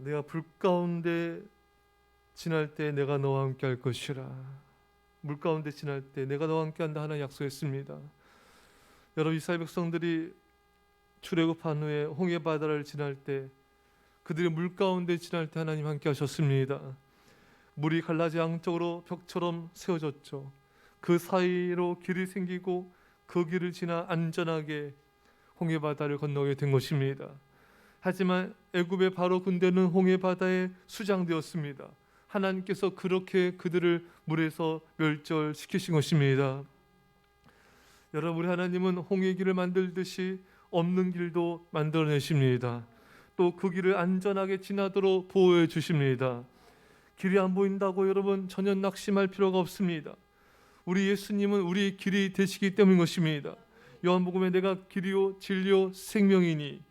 내가 불 가운데 지날 때 내가 너와 함께 할 것이라. 물 가운데 지날 때 내가 너와 함께 한다 하나님 약속했습니다. 여러분, 이스라엘 백성들이 출애굽한 후에 홍해 바다를 지날 때, 그들이 물 가운데 지날 때 하나님 함께 하셨습니다. 물이 갈라지 양쪽으로 벽처럼 세워졌죠. 그 사이로 길이 생기고 그 길을 지나 안전하게 홍해 바다를 건너게 된 것입니다. 하지만 애굽의 바로 군대는 홍해 바다에 수장되었습니다. 하나님께서 그렇게 그들을 물에서 멸절시키신 것입니다. 여러분, 우리 하나님은 홍해 길을 만들듯이 없는 길도 만들어내십니다. 또 그 길을 안전하게 지나도록 보호해 주십니다. 길이 안 보인다고 여러분 전혀 낙심할 필요가 없습니다. 우리 예수님은 우리 길이 되시기 때문인 것입니다. 요한복음에 내가 길이요 진리요 생명이니,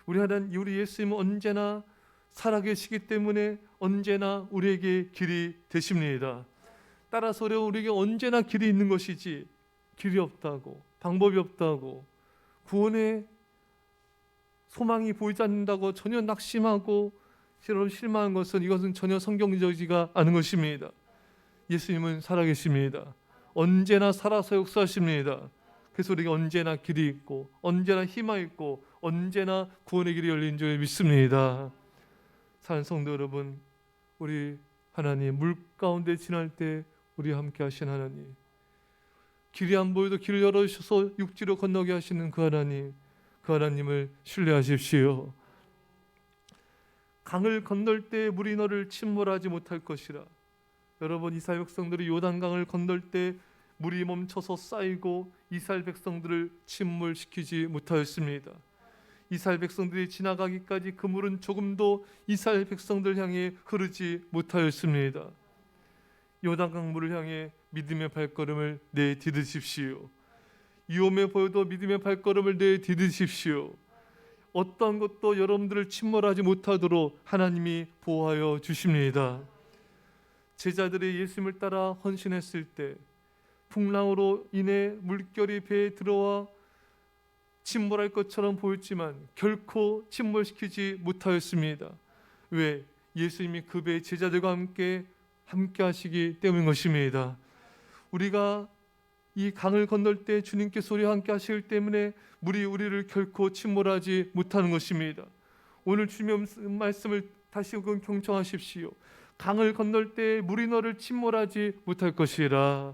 우리 예수님은 언제나 살아계시기 때문에 언제나 우리에게 길이 되십니다. 따라서 우리에게 언제나 길이 있는 것이지, 길이 없다고, 방법이 없다고, 구원의 소망이 보이지 않는다고 전혀 낙심하고 실망한 것은, 이것은 전혀 성경적이지가 않은 것입니다. 예수님은 살아계십니다. 언제나 살아서 역사하십니다. 그래서 우리가 언제나 길이 있고 언제나 희망이 있고 언제나 구원의 길이 열린 줄 믿습니다. 사랑하는 성도 여러분, 우리 하나님, 물 가운데 지날 때 우리 함께 하신 하나님, 길이 안 보여도 길을 열어주셔서 육지로 건너게 하시는 그 하나님, 그 하나님을 신뢰하십시오. 강을 건널 때 물이 너를 침몰하지 못할 것이라. 여러분, 이스라엘 백성들이 요단강을 건널 때 물이 멈춰서 쌓이고 이스라엘 백성들을 침몰시키지 못하였습니다. 이스라엘 백성들이 지나가기까지 그 물은 조금도 이스라엘 백성들 향해 흐르지 못하였습니다. 요단강 물을 향해 믿음의 발걸음을 내디디십시오. 위험해 보여도 믿음의 발걸음을 내디디십시오. 어떤 것도 여러분들을 침몰하지 못하도록 하나님이 보호하여 주십니다. 제자들이 예수님을 따라 헌신했을 때 풍랑으로 인해 물결이 배에 들어와 침몰할 것처럼 보였지만 결코 침몰시키지 못하였습니다. 왜? 예수님이 그 배의 제자들과 함께 하시기 때문인 것입니다. 우리가 이 강을 건널 때 주님께서 우리와 함께 하시기 때문에 물이 우리를 결코 침몰하지 못하는 것입니다. 오늘 주님의 말씀을 다시 경청하십시오. 강을 건널 때 물이 너를 침몰하지 못할 것이라.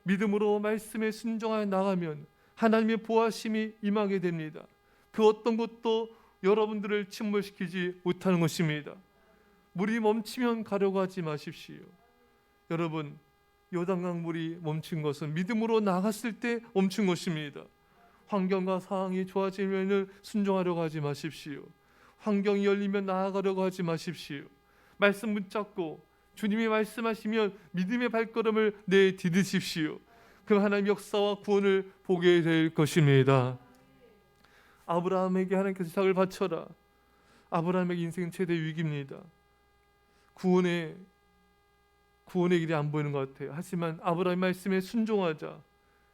믿음으로 말씀에 순종하여 나가면 하나님의 보호하심이 임하게 됩니다. 그 어떤 것도 여러분들을 침몰시키지 못하는 것입니다. 물이 멈추면 가려고 하지 마십시오. 여러분, 요단강 물이 멈춘 것은 믿음으로 나갔을 때 멈춘 것입니다. 환경과 상황이 좋아지면 순종하려고 하지 마십시오. 환경이 열리면 나아가려고 하지 마십시오. 말씀 붙잡고 주님이 말씀하시면 믿음의 발걸음을 내디디십시오. 그 하나님의 역사와 구원을 보게 될 것입니다. 아브라함에게 하나님께서 이삭을 바쳐라. 아브라함에게 인생 최대 위기입니다. 구원의 길이 안 보이는 것 같아요. 하지만 아브라함의 말씀에 순종하자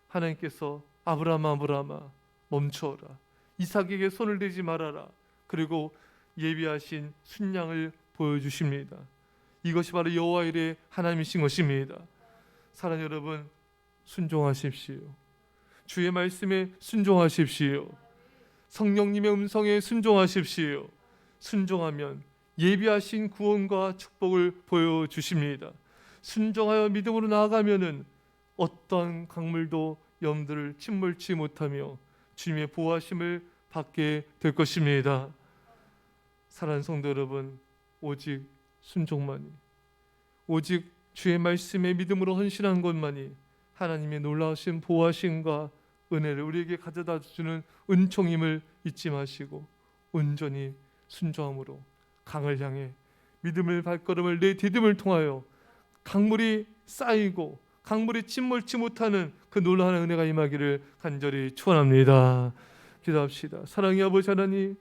하나님께서 아브라함아 멈춰라. 이삭에게 손을 대지 말아라. 그리고 예비하신 순양을 보여주십니다. 이것이 바로 여호와 일의 하나님이신 것입니다. 사랑하는 여러분, 순종하십시오. 주의 말씀에 순종하십시오. 성령님의 음성에 순종하십시오. 순종하면 예비하신 구원과 축복을 보여주십니다. 순종하여 믿음으로 나아가면은 어떤 강물도 여러분들을 침몰치 못하며 주님의 보호하심을 받게 될 것입니다. 사랑하는 성도 여러분, 오직 순종만이, 오직 주의 말씀에 믿음으로 헌신한 것만이 하나님의 놀라우신 보호하심과 은혜를 우리에게 가져다 주는 은총임을 잊지 마시고 온전히 순종함으로 강을 향해 믿음의 발걸음을 내디딤을 통하여 강물이 쌓이고 강물이 침몰치 못하는 그 놀라운 은혜가 임하기를 간절히 축원합니다. 기도합시다. 사랑의 아버지 하나님,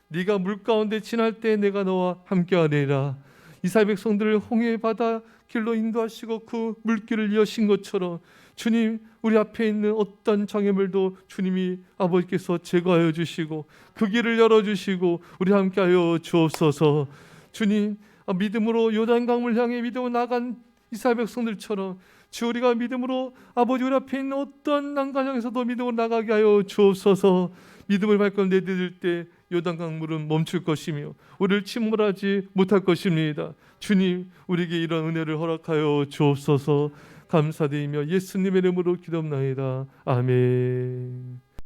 네가 물 가운데 지날 때 내가 너와 함께하리라. 이스라엘 백성들을 홍해 바다 길로 인도하시고 그 물길을 여신 것처럼 주님, 우리 앞에 있는 어떤 장애물도 주님이 아버지께서 제거하여 주시고 그 길을 열어주시고 우리 함께하여 주옵소서. 주님, 믿음으로 요단강을 향해 믿음으로 나간 이스라엘 백성들처럼 주 우리가 믿음으로 아버지 우리 앞에 있는 어떤 난간 향해서도 믿음으로 나가게 하여 주옵소서. 믿음을 발걸음 내디딜 때 요단강 물은 멈출 것이며 우리를 침몰하지 못할 것입니다. 주님, 우리에게 이런 은혜를 허락하여 주옵소서. 감사드리며 예수님의 이름으로 기도합나이다. 아멘.